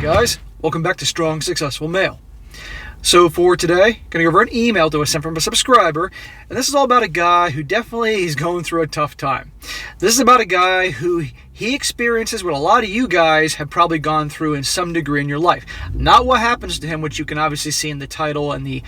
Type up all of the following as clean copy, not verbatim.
guys, welcome back to Strong Successful Male. So for today, going to go over an email that was sent from a subscriber, and this is all about a guy who definitely is going through a tough time. This is about a guy who he experiences what a lot of you guys have probably gone through in some degree in your life. Not what happens to him, which you can obviously see in the title and the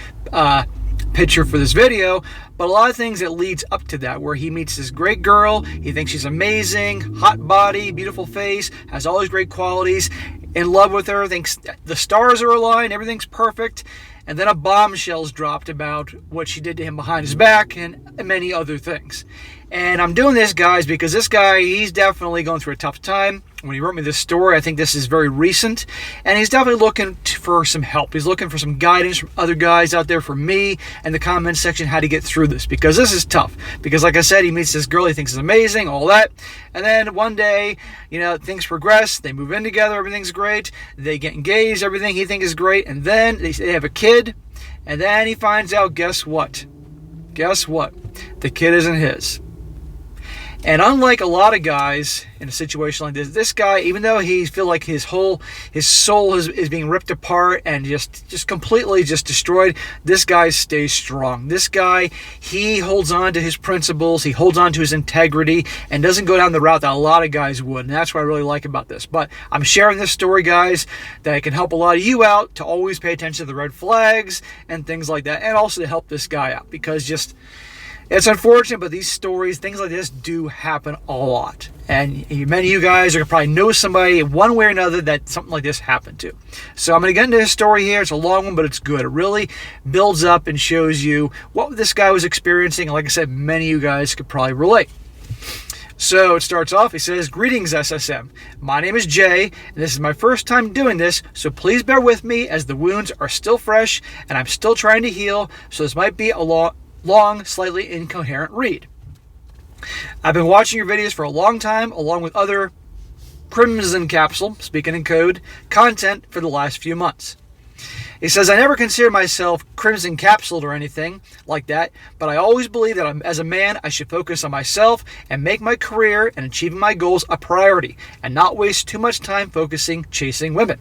picture for this video, but a lot of things that leads up to that, where he meets this great girl, he thinks she's amazing, hot body, beautiful face, has all these great qualities, in love with her, thinks the stars are aligned, everything's perfect, and then a bombshell's dropped about what she did to him behind his back and many other things. And I'm doing this, guys, because this guy, he's definitely going through a tough time. When he wrote me this story, I think this is very recent, and he's definitely looking for some help. He's looking for some guidance from other guys out there, from me and the comment section, how to get through this, because this is tough. Because like I said, he meets this girl he thinks is amazing, all that, and then one day, things progress, they move in together, everything's great, they get engaged, everything he thinks is great, and then they have a kid, and then he finds out, guess what? Guess what? The kid isn't his. And unlike a lot of guys in a situation like this guy, even though he feels like his soul is being ripped apart and just completely destroyed, this guy stays strong. This guy, he holds on to his principles, he holds on to his integrity, and doesn't go down the route that a lot of guys would. And that's what I really like about this. But I'm sharing this story, guys, that it can help a lot of you out to always pay attention to the red flags and things like that, and also to help this guy out, because it's unfortunate, but these stories, things like this, do happen a lot. And many of you guys are going to probably know somebody one way or another that something like this happened to. So I'm going to get into his story here. It's a long one, but it's good. It really builds up and shows you what this guy was experiencing. And like I said, many of you guys could probably relate. So it starts off, he says, "Greetings, SSM. My name is Jay, and this is my first time doing this, so please bear with me as the wounds are still fresh and I'm still trying to heal, so this might be a long, slightly incoherent read. I've been watching your videos for a long time, along with other Crimson Capsule, speaking in code, content for the last few months." He says, "I never consider myself Crimson Capsuled or anything like that, but I always believe that as a man, I should focus on myself and make my career and achieving my goals a priority, and not waste too much time chasing women."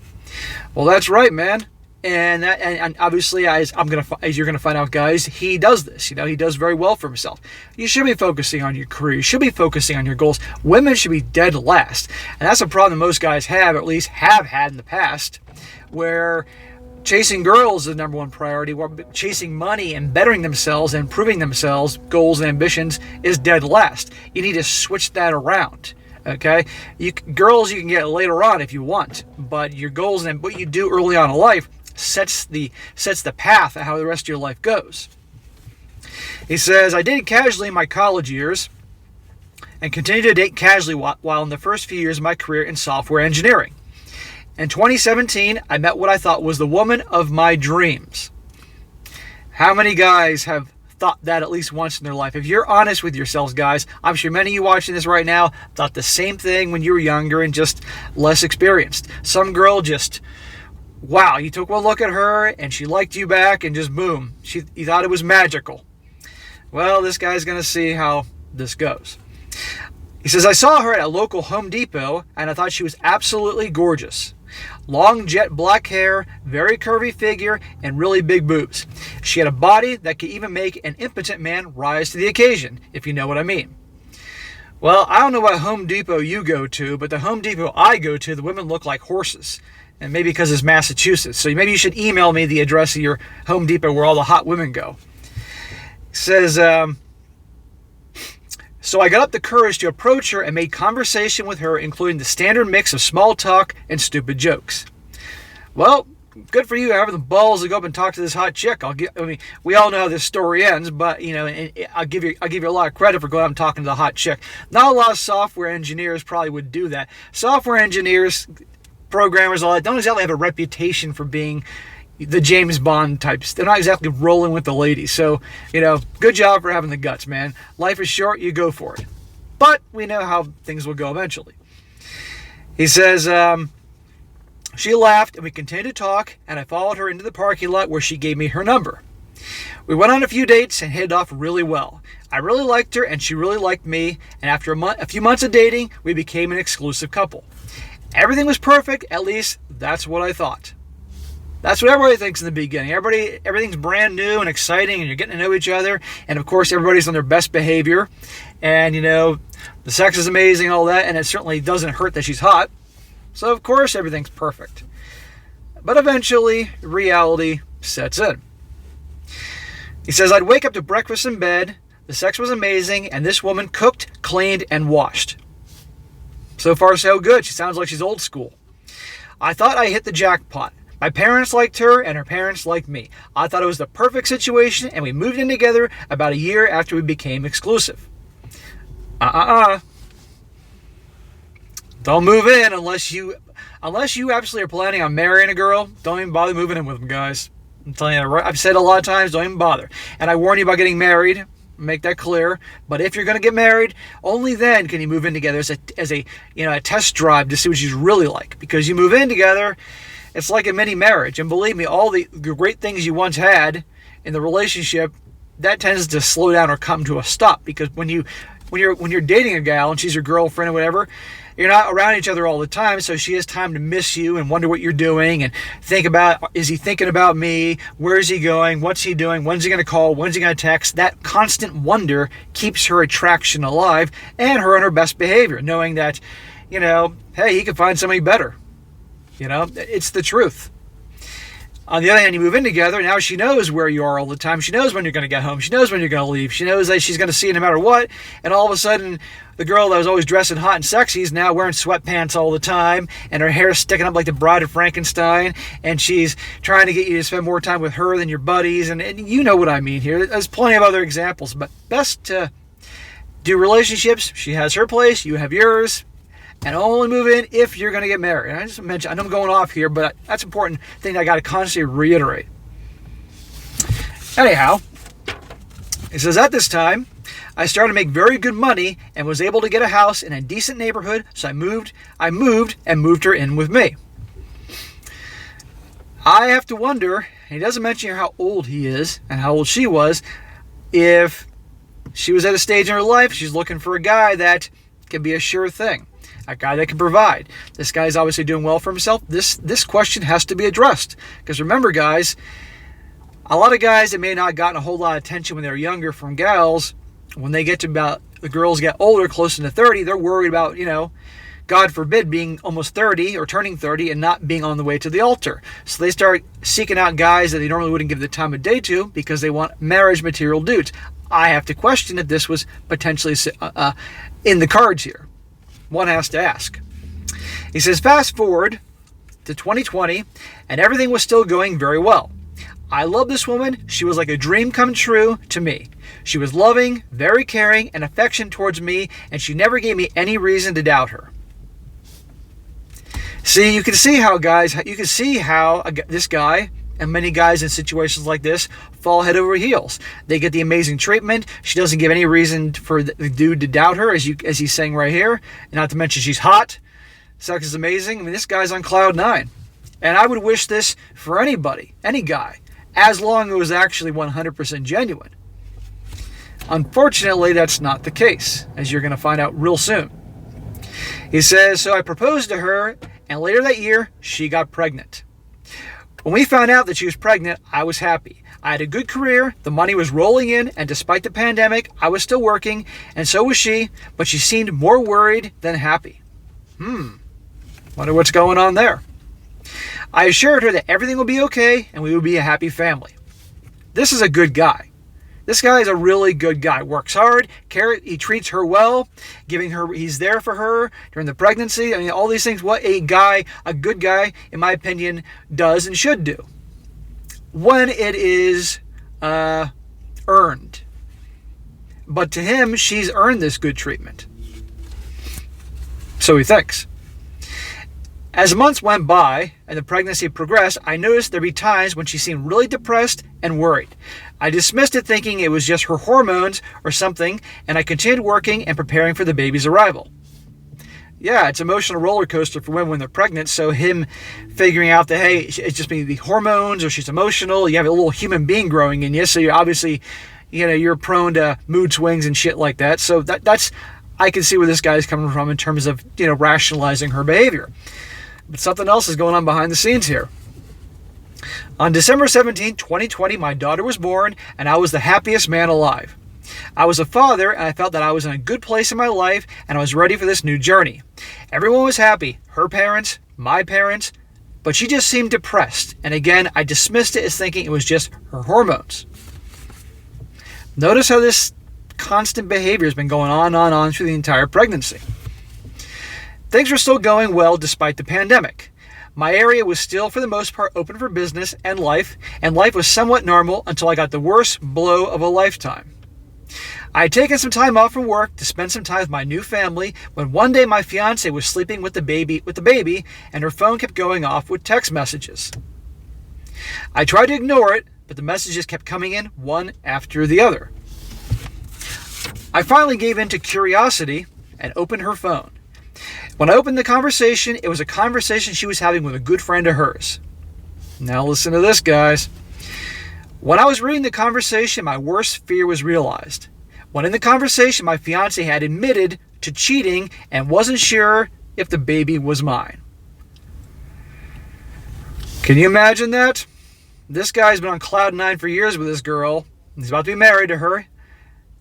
Well, that's right, man. And obviously, as you're gonna find out, guys, he does this. He does very well for himself. You should be focusing on your career. You should be focusing on your goals. Women should be dead last, and that's a problem most guys have, or at least have had in the past, where chasing girls is the number one priority, where chasing money and bettering themselves and improving themselves, goals and ambitions, is dead last. You need to switch that around. Okay, girls you can get later on if you want, but your goals and what you do early on in life sets the path of how the rest of your life goes. He says, "I dated casually in my college years and continued to date casually while in the first few years of my career in software engineering. In 2017, I met what I thought was the woman of my dreams." How many guys have thought that at least once in their life? If you're honest with yourselves, guys, I'm sure many of you watching this right now thought the same thing when you were younger and just less experienced. Some girl wow, you took one look at her and she liked you back and just boom, you thought it was magical. Well, this guy's going to see how this goes. He says, "I saw her at a local Home Depot and I thought she was absolutely gorgeous. Long jet black hair, very curvy figure, and really big boobs. She had a body that could even make an impotent man rise to the occasion, if you know what I mean." Well, I don't know what Home Depot you go to, but the Home Depot I go to, the women look like horses. And maybe because it's Massachusetts. So maybe you should email me the address of your Home Depot where all the hot women go. It says, "So I got up the courage to approach her and made conversation with her, including the standard mix of small talk and stupid jokes." Well, good for you having the balls to go up and talk to this hot chick. We all know how this story ends, but I'll give you a lot of credit for going up and talking to the hot chick. Not a lot of software engineers probably would do that. Software engineers, programmers, all that, don't exactly have a reputation for being the James Bond types. They're not exactly rolling with the ladies. So, good job for having the guts, man. Life is short, you go for it. But we know how things will go eventually. He says, "She laughed and we continued to talk, and I followed her into the parking lot where she gave me her number. We went on a few dates and hit it off really well. I really liked her and she really liked me, and after a few months of dating, we became an exclusive couple. Everything was perfect. At least that's what I thought. That's what everybody thinks in the beginning. Everything's brand new and exciting, and you're getting to know each other. And of course, everybody's on their best behavior. And the sex is amazing and all that. And it certainly doesn't hurt that she's hot. So of course, everything's perfect. But eventually, reality sets in. He says, I'd wake up to breakfast in bed. The sex was amazing. And this woman cooked, cleaned, and washed. So far, so good. She sounds like she's old school. I thought I hit the jackpot. My parents liked her, and her parents liked me. I thought it was the perfect situation, and we moved in together about a year after we became exclusive. Don't move in unless you absolutely are planning on marrying a girl. Don't even bother moving in with them, guys. I'm telling you, I've said it a lot of times, don't even bother. And I warn you about getting married. Make that clear. But if you're going to get married, only then can you move in together as a test drive to see what she's really like. Because you move in together, it's like a mini marriage. And believe me, all the great things you once had in the relationship, that tends to slow down or come to a stop. Because when you're dating a gal and she's your girlfriend or whatever, you're not around each other all the time, so she has time to miss you and wonder what you're doing and think about, is he thinking about me? Where is he going? What's he doing? When's he going to call? When's he going to text? That constant wonder keeps her attraction alive and her on her best behavior, knowing that, hey, he could find somebody better. It's the truth. On the other hand, you move in together. Now she knows where you are all the time. She knows when you're going to get home. She knows when you're going to leave. She knows that she's going to see you no matter what. And all of a sudden, the girl that was always dressing hot and sexy is now wearing sweatpants all the time. And her hair's sticking up like the Bride of Frankenstein. And she's trying to get you to spend more time with her than your buddies. And you know what I mean here. There's plenty of other examples. But best to do relationships. She has her place. You have yours. And only move in if you're going to get married. And I just mentioned, I know I'm going off here, but that's an important thing that I got to constantly reiterate. Anyhow, he says, at this time, I started to make very good money and was able to get a house in a decent neighborhood. So I moved and moved her in with me. I have to wonder, and he doesn't mention here how old he is and how old she was, if she was at a stage in her life, she's looking for a guy that can be a sure thing. A guy that can provide. This guy's obviously doing well for himself. This question has to be addressed. Because remember, guys, a lot of guys that may not have gotten a whole lot of attention when they were younger from gals, when they get to about, the girls get older, closer to 30, they're worried about, God forbid, being almost 30 or turning 30 and not being on the way to the altar. So they start seeking out guys that they normally wouldn't give the time of day to because they want marriage material dudes. I have to question if this was potentially in the cards here. One has to ask. He says, fast forward to 2020, and everything was still going very well. I love this woman. She was like a dream come true to me. She was loving, very caring, and affectionate towards me, and she never gave me any reason to doubt her. See, you can see how, guys, this guy and many guys in situations like this fall head over heels. They get the amazing treatment. She doesn't give any reason for the dude to doubt her, as he's saying right here. And not to mention she's hot. Sex is amazing. I mean, this guy's on cloud 9. And I would wish this for anybody, any guy, as long as it was actually 100% genuine. Unfortunately, that's not the case, as you're going to find out real soon. He says, so I proposed to her, and later that year, she got pregnant. When we found out that she was pregnant, I was happy. I had a good career, the money was rolling in, and despite the pandemic, I was still working, and so was she, but she seemed more worried than happy. Wonder what's going on there. I assured her that everything would be okay, and we would be a happy family. This is a good guy. This guy is a really good guy. Works hard, he treats her well, he's there for her during the pregnancy. I mean, all these things, what a good guy, in my opinion, does and should do. When it is earned. But to him, she's earned this good treatment. So he thinks. As months went by and the pregnancy progressed, I noticed there'd be times when she seemed really depressed and worried. I dismissed it thinking it was just her hormones or something, and I continued working and preparing for the baby's arrival. Yeah, it's an emotional roller coaster for women when they're pregnant, so him figuring out that, hey, it's just maybe the hormones or she's emotional, you have a little human being growing in you, so you're obviously, you're prone to mood swings and shit like that. So that's, I can see where this guy is coming from in terms of, rationalizing her behavior. But something else is going on behind the scenes here. On December 17, 2020, my daughter was born, and I was the happiest man alive. I was a father, and I felt that I was in a good place in my life, and I was ready for this new journey. Everyone was happy, her parents, my parents, but she just seemed depressed, and again, I dismissed it as thinking it was just her hormones. Notice how this constant behavior has been going on through the entire pregnancy. Things were still going well despite the pandemic. My area was still, for the most part, open for business and life was somewhat normal until I got the worst blow of a lifetime. I had taken some time off from work to spend some time with my new family when one day my fiancée was sleeping with the baby, and her phone kept going off with text messages. I tried to ignore it, but the messages kept coming in one after the other. I finally gave in to curiosity and opened her phone. When I opened the conversation, it was a conversation she was having with a good friend of hers. Now listen to this, guys. When I was reading the conversation, my worst fear was realized. When in the conversation, my fiancé had admitted to cheating and wasn't sure if the baby was mine. Can you imagine that? This guy's been on cloud nine for years with this girl. He's about to be married to her.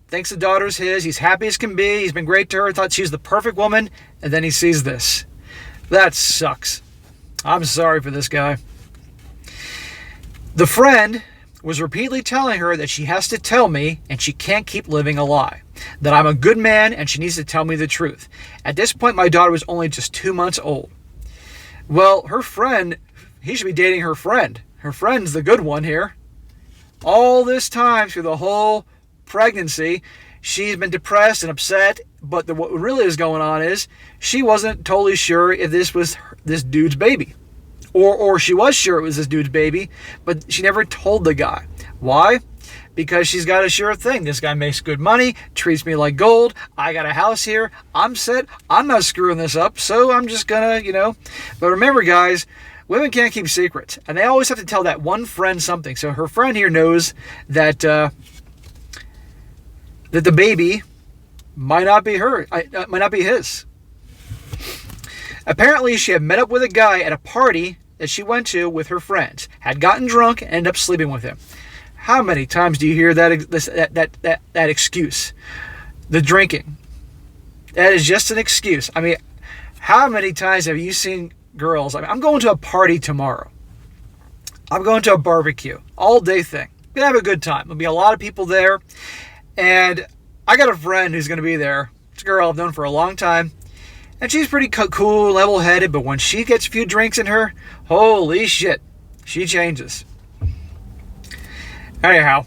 Thinks the daughter's his. He's happy as can be. He's been great to her. Thought she was the perfect woman. And then he sees this. That sucks. I'm sorry for this guy. The friend was repeatedly telling her that she has to tell me and she can't keep living a lie. That I'm a good man and she needs to tell me the truth. At this point, my daughter was only just 2 months old. Well, her friend, he should be dating her friend. Her friend's the good one here. All this time through the whole pregnancy, she's been depressed and upset, but what really is going on is she wasn't totally sure if this was this dude's baby. Or she was sure it was this dude's baby, but she never told the guy. Why? Because she's got a sure thing. This guy makes good money, treats me like gold, I got a house here, I'm set, I'm not screwing this up, so I'm just gonna, But remember, guys, women can't keep secrets, and they always have to tell that one friend something. So her friend here knows that that the baby might not be might not be his. Apparently, she had met up with a guy at a party that she went to with her friends, had gotten drunk, and ended up sleeping with him. How many times do you hear that excuse? The drinking. That is just an excuse. I mean, how many times have you seen girls? I mean, I'm going to a party tomorrow. I'm going to a barbecue, all day thing. Gonna have a good time. There'll be a lot of people there. And I got a friend who's going to be there. It's a girl I've known for a long time. And she's pretty cool, level-headed. But when she gets a few drinks in her, holy shit, she changes. Anyhow,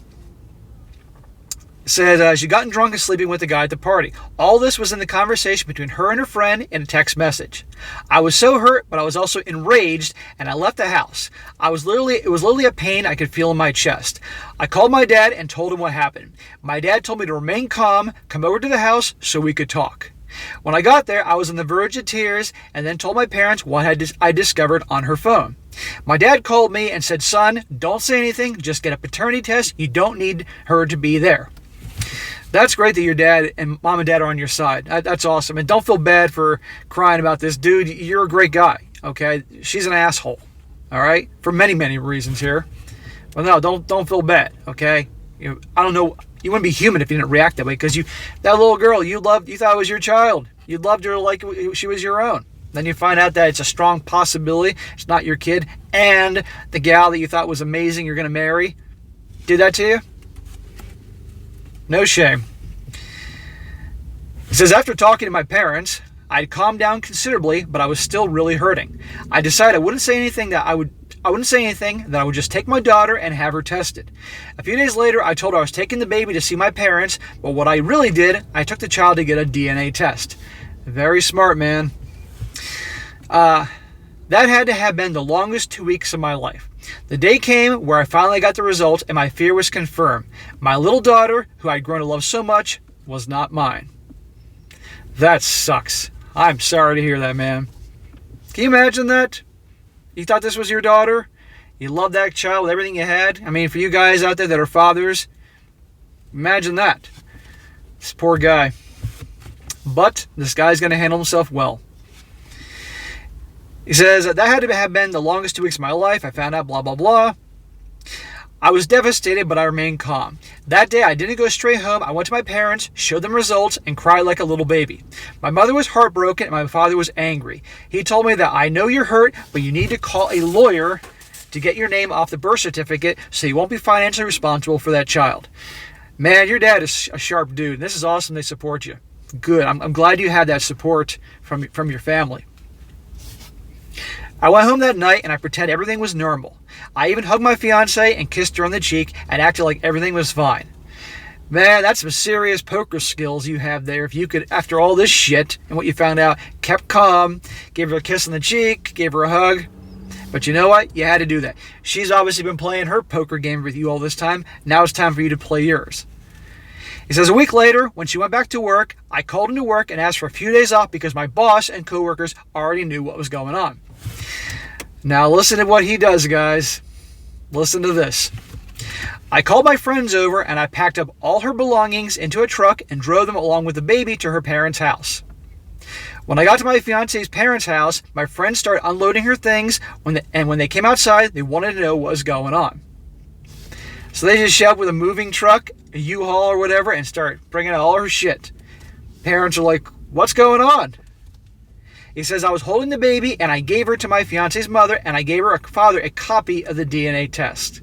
said she'd gotten drunk and sleeping with the guy at the party. All this was in the conversation between her and her friend in a text message. I was so hurt, but I was also enraged, and I left the house. It was literally a pain I could feel in my chest. I called my dad and told him what happened. My dad told me to remain calm, come over to the house so we could talk. When I got there, I was on the verge of tears and then told my parents what I discovered on her phone. My dad called me and said, "Son, don't say anything, just get a paternity test. You don't need her to be there." That's great that your dad and mom and dad are on your side. That's awesome. And don't feel bad for crying about this. Dude, you're a great guy, okay? She's an asshole, all right? For many, many reasons here. But no, don't feel bad, okay? I don't know. You wouldn't be human if you didn't react that way, because that little girl you thought it was your child. You loved her like she was your own. Then you find out that it's a strong possibility it's not your kid, and the gal that you thought was amazing you're going to marry did that to you? No shame. It says, after talking to my parents, I'd calmed down considerably, but I was still really hurting. I decided I wouldn't say anything that I would just take my daughter and have her tested. A few days later, I told her I was taking the baby to see my parents, but what I really did, I took the child to get a DNA test. Very smart, man. That had to have been the longest 2 weeks of my life. The day came where I finally got the results and my fear was confirmed. My little daughter, who I'd grown to love so much, was not mine. That sucks. I'm sorry to hear that, man. Can you imagine that? You thought this was your daughter? You loved that child with everything you had? I mean, for you guys out there that are fathers, imagine that. This poor guy. But this guy's going to handle himself well. He says, that had to have been the longest 2 weeks of my life. I found out blah, blah, blah. I was devastated, but I remained calm. That day, I didn't go straight home. I went to my parents, showed them results, and cried like a little baby. My mother was heartbroken, and my father was angry. He told me that I know you're hurt, but you need to call a lawyer to get your name off the birth certificate so you won't be financially responsible for that child. Man, your dad is a sharp dude. This is awesome. They support you. Good. I'm glad you had that support from your family. I went home that night and I pretended everything was normal. I even hugged my fiancée and kissed her on the cheek and acted like everything was fine. Man, that's some serious poker skills you have there. If you could, after all this shit and what you found out, kept calm, gave her a kiss on the cheek, gave her a hug. But you know what? You had to do that. She's obviously been playing her poker game with you all this time. Now it's time for you to play yours. He says, a week later, when she went back to work, I called into work and asked for a few days off because my boss and coworkers already knew what was going on. Now listen to what he does, guys. Listen to this. I called my friends over and I packed up all her belongings into a truck and drove them along with the baby to her parents' house. When I got to my fiance's parents' house, my friends started unloading her things, and when they came outside, they wanted to know what was going on. So they just showed up with a moving truck, a U-Haul or whatever, and start bringing out all her shit. Parents are like, what's going on? He says, I was holding the baby and I gave her to my fiance's mother and I gave her father a copy of the DNA test.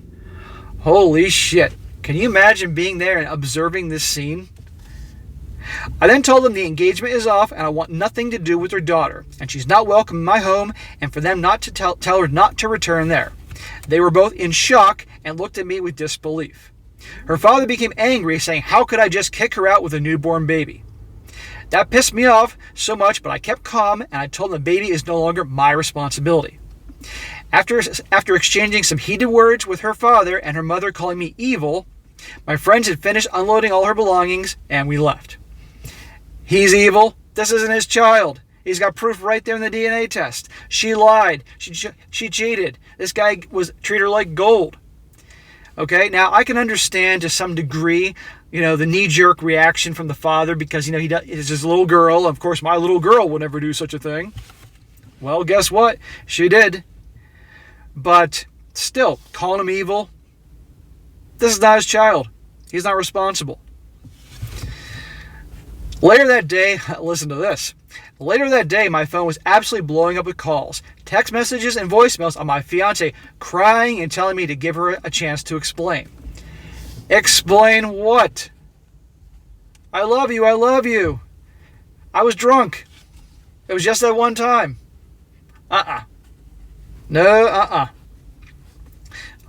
Holy shit. Can you imagine being there and observing this scene? I then told them the engagement is off and I want nothing to do with their daughter and she's not welcome in my home and for them not to tell her not to return there. They were both in shock and looked at me with disbelief. Her father became angry, saying, how could I just kick her out with a newborn baby? That pissed me off so much, but I kept calm and I told them the baby is no longer my responsibility. After exchanging some heated words with her father and her mother calling me evil, my friends had finished unloading all her belongings and we left. He's evil. This isn't his child. He's got proof right there in the DNA test. She lied. She cheated. This guy treated her like gold. Okay, now I can understand to some degree, the knee-jerk reaction from the father because, it's his little girl. Of course, my little girl would never do such a thing. Well, guess what? She did. But still, calling him evil, this is not his child. He's not responsible. Later that day, listen to this. Later that day, my phone was absolutely blowing up with calls, text messages, and voicemails on my fiancée crying and telling me to give her a chance to explain. Explain what? I love you. I love you. I was drunk. It was just that one time. No,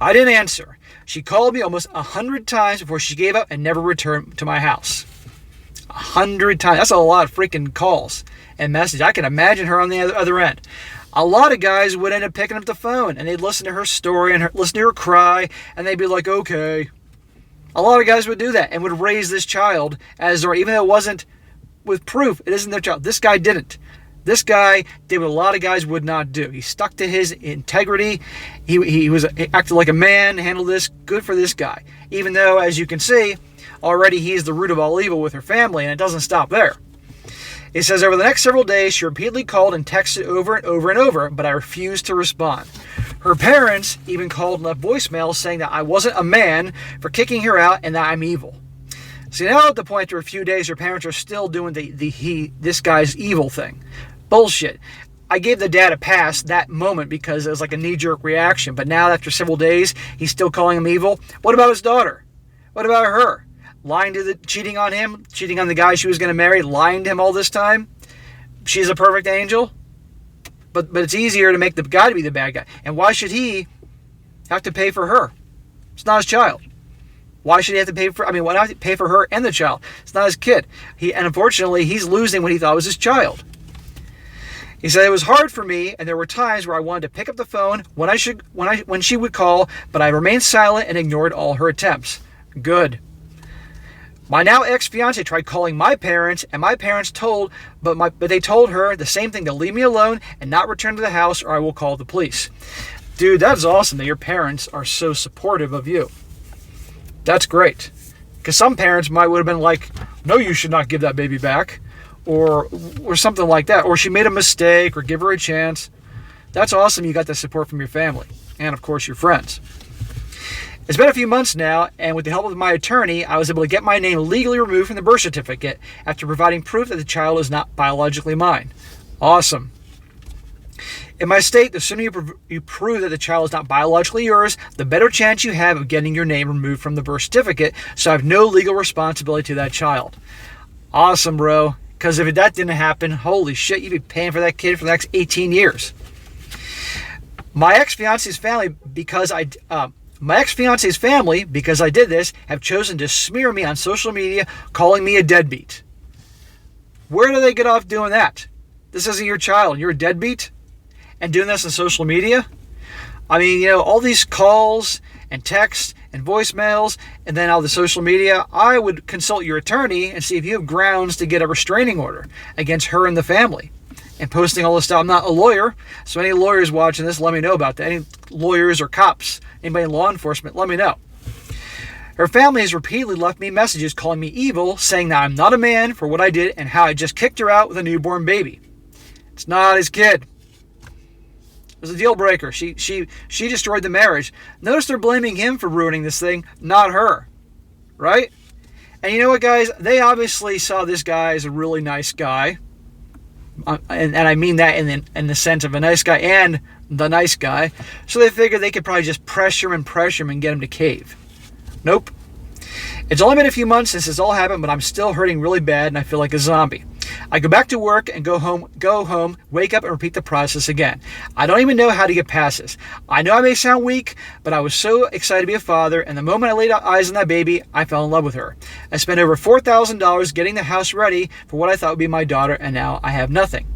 I didn't answer. She called me almost 100 times before she gave up and never returned to my house. 100 times. That's a lot of freaking calls and messages. I can imagine her on the other end. A lot of guys would end up picking up the phone and they'd listen to her story and listen to her cry and they'd be like, okay. A lot of guys would do that and would raise this child as their, even though it wasn't with proof, it isn't their child. This guy didn't. This guy did what a lot of guys would not do. He stuck to his integrity. He acted like a man, handled this. Good for this guy. Even though, as you can see, already he is the root of all evil with her family, and it doesn't stop there. It says, over the next several days, she repeatedly called and texted over and over and over, but I refused to respond. Her parents even called and left voicemails saying that I wasn't a man for kicking her out and that I'm evil. See, now at the point after a few days, her parents are still doing this guy's evil thing. Bullshit. I gave the dad a pass that moment because it was like a knee-jerk reaction, but now after several days, he's still calling him evil. What about his daughter? What about her? Cheating on him, cheating on the guy she was going to marry, lying to him all this time. She's a perfect angel. But it's easier to make the guy to be the bad guy. And why should he have to pay for her? It's not his child. Why should he have to pay for? Why not pay for her and the child? It's not his kid. And unfortunately, he's losing what he thought was his child. He said it was hard for me, and there were times where I wanted to pick up the phone when she would call, but I remained silent and ignored all her attempts. Good. My now ex-fiancée tried calling my parents, and my parents but they told her the same thing, to leave me alone and not return to the house or I will call the police. Dude, that's awesome that your parents are so supportive of you. That's great. Because some parents would have been like, no, you should not give that baby back. Or something like that. Or she made a mistake or give her a chance. That's awesome you got the support from your family and, of course, your friends. It's been a few months now, and with the help of my attorney, I was able to get my name legally removed from the birth certificate after providing proof that the child is not biologically mine. Awesome. In my state, the sooner you prove that the child is not biologically yours, the better chance you have of getting your name removed from the birth certificate, so I have no legal responsibility to that child. Awesome, bro. Because if that didn't happen, holy shit, you'd be paying for that kid for the next 18 years. My ex-fiance's family, because I did this, have chosen to smear me on social media, calling me a deadbeat. Where do they get off doing that? This isn't your child. You're a deadbeat? And doing this on social media? I mean, all these calls and texts and voicemails and then all the social media, I would consult your attorney and see if you have grounds to get a restraining order against her and the family. And posting all this stuff. I'm not a lawyer, so any lawyers watching this, let me know about that. Any lawyers or cops, anybody in law enforcement, let me know. Her family has repeatedly left me messages calling me evil, saying that I'm not a man for what I did and how I just kicked her out with a newborn baby. It's not his kid. It was a deal breaker. She destroyed the marriage. Notice they're blaming him for ruining this thing, not her. Right? And you know what, guys? They obviously saw this guy as a really nice guy. And I mean that in the sense of a nice guy and the nice guy. So they figured they could probably just pressure him and get him to cave. Nope. It's only been a few months since this all happened, but I'm still hurting really bad and I feel like a zombie. I go back to work and go home, wake up and repeat the process again. I don't even know how to get past this. I know I may sound weak, but I was so excited to be a father, and the moment I laid eyes on that baby, I fell in love with her. I spent over $4,000 getting the house ready for what I thought would be my daughter, and now I have nothing.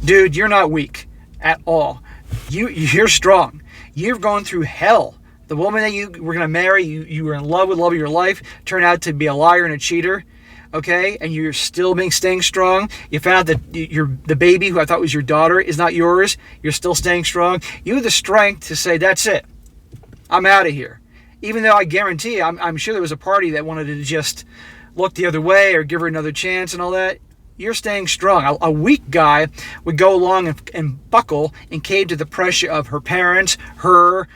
Dude, you're not weak at all. You're strong. You've gone through hell. The woman that you were going to marry, you were in love with love of your life, turned out to be a liar and a cheater. Okay, and you're still staying strong. You found out that the baby who I thought was your daughter is not yours. You're still staying strong. You have the strength to say, that's it. I'm out of here. Even though I guarantee you, I'm sure there was a party that wanted to just look the other way or give her another chance and all that. You're staying strong. A weak guy would go along and buckle and cave to the pressure of her parents, her,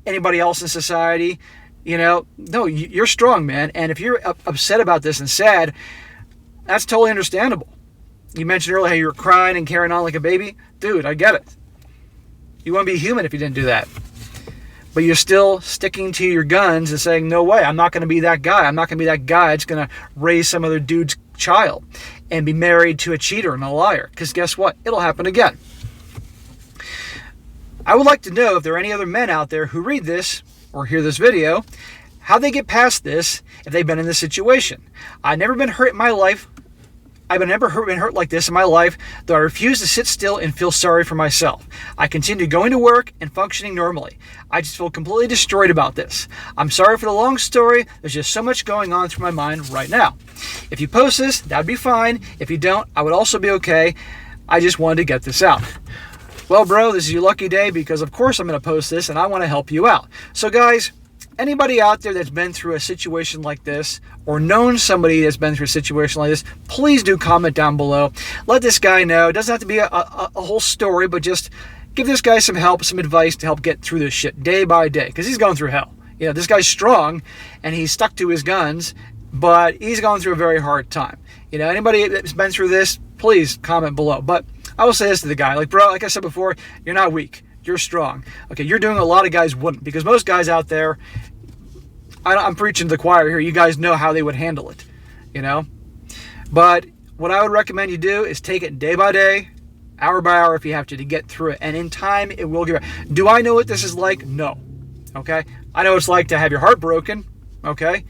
anybody else in society. No, you're strong, man. And if you're upset about this and sad, that's totally understandable. You mentioned earlier how you were crying and carrying on like a baby. Dude, I get it. You wouldn't be human if you didn't do that. But you're still sticking to your guns and saying, no way, I'm not going to be that guy. I'm not going to be that guy that's going to raise some other dude's child and be married to a cheater and a liar. Because guess what? It'll happen again. I would like to know if there are any other men out there who read this or hear this video, how they get past this if they've been in this situation. I've never been hurt in my life. I've never been hurt like this in my life, though I refuse to sit still and feel sorry for myself. I continue going to work and functioning normally. I just feel completely destroyed about this. I'm sorry for the long story. There's just so much going on through my mind right now. If you post this, that'd be fine. If you don't, I would also be okay. I just wanted to get this out. Well, bro, this is your lucky day because, of course, I'm going to post this and I want to help you out. So, guys, anybody out there that's been through a situation like this or known somebody that's been through a situation like this, please do comment down below. Let this guy know. It doesn't have to be a whole story, but just give this guy some help, some advice to help get through this shit day by day because he's going through hell. This guy's strong and he's stuck to his guns, but he's going through a very hard time. Anybody that's been through this, please comment below. But I will say this to the guy, bro, like I said before, you're not weak. You're strong. Okay, you're doing a lot of guys wouldn't, because most guys out there, I'm preaching to the choir here, you guys know how they would handle it, But what I would recommend you do is take it day by day, hour by hour if you have to get through it. And in time, it will get better. Do I know what this is like? No. Okay? I know what it's like to have your heart broken. Okay?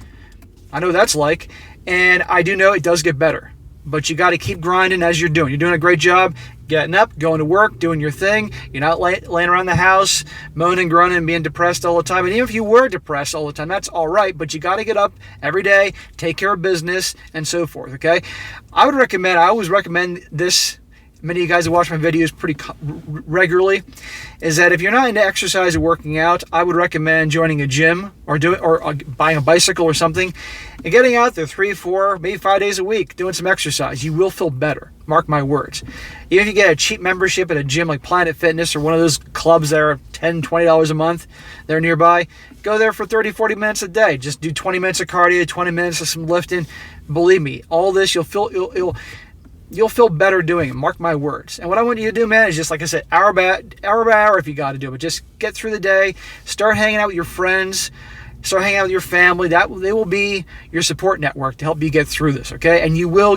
I know what that's like. And I do know it does get better. But you got to keep grinding as you're doing. You're doing a great job getting up, going to work, doing your thing. You're not laying around the house, moaning, groaning, and being depressed all the time. And even if you were depressed all the time, that's all right. But you got to get up every day, take care of business, and so forth, okay? I always recommend this many of you guys that watch my videos pretty regularly, is that if you're not into exercise or working out, I would recommend joining a gym or buying a bicycle or something and getting out there 3, 4, maybe 5 days a week doing some exercise. You will feel better. Mark my words. Even if you get a cheap membership at a gym like Planet Fitness or one of those clubs that are $10, $20 a month, they're nearby, go there for 30, 40 minutes a day. Just do 20 minutes of cardio, 20 minutes of some lifting. Believe me, all this, you'll feel better doing it. Mark my words. And what I want you to do, man, is just, like I said, hour by hour if you got to do it. Just get through the day. Start hanging out with your friends. Start hanging out with your family. They will be your support network to help you get through this, okay? And you will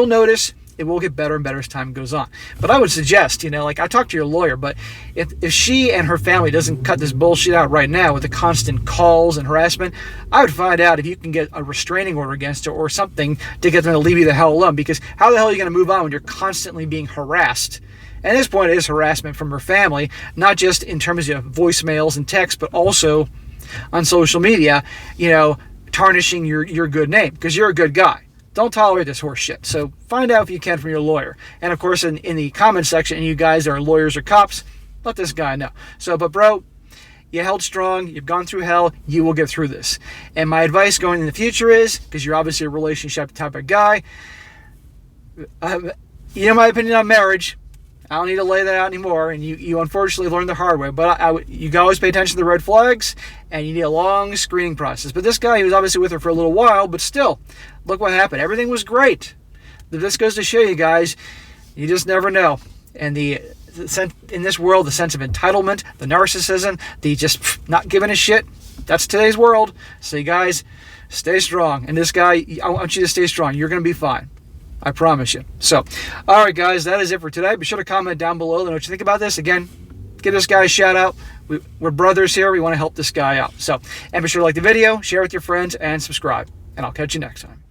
notice it will get better and better as time goes on. But I would suggest, like I talked to your lawyer, but if she and her family doesn't cut this bullshit out right now with the constant calls and harassment, I would find out if you can get a restraining order against her or something to get them to leave you the hell alone. Because how the hell are you going to move on when you're constantly being harassed? And at this point, it is harassment from her family, not just in terms of voicemails and texts, but also on social media, tarnishing your good name because you're a good guy. Don't tolerate this horse shit. So find out if you can from your lawyer. And of course, in the comment section, and you guys are lawyers or cops, let this guy know. So, but bro, you held strong. You've gone through hell. You will get through this. And my advice going in the future is, because you're obviously a relationship type of guy, my opinion on marriage. I don't need to lay that out anymore, and you unfortunately learned the hard way. But you can always pay attention to the red flags, and you need a long screening process. But this guy, he was obviously with her for a little while, but still, look what happened. Everything was great. This goes to show you guys, you just never know. And in this world, the sense of entitlement, the narcissism, the just not giving a shit, that's today's world. So you guys, stay strong. And this guy, I want you to stay strong. You're going to be fine. I promise you. So, all right, guys, that is it for today. Be sure to comment down below. Let me know what you think about this. Again, give this guy a shout out. We're brothers here. We want to help this guy out. So, and be sure to like the video, share with your friends, and subscribe. And I'll catch you next time.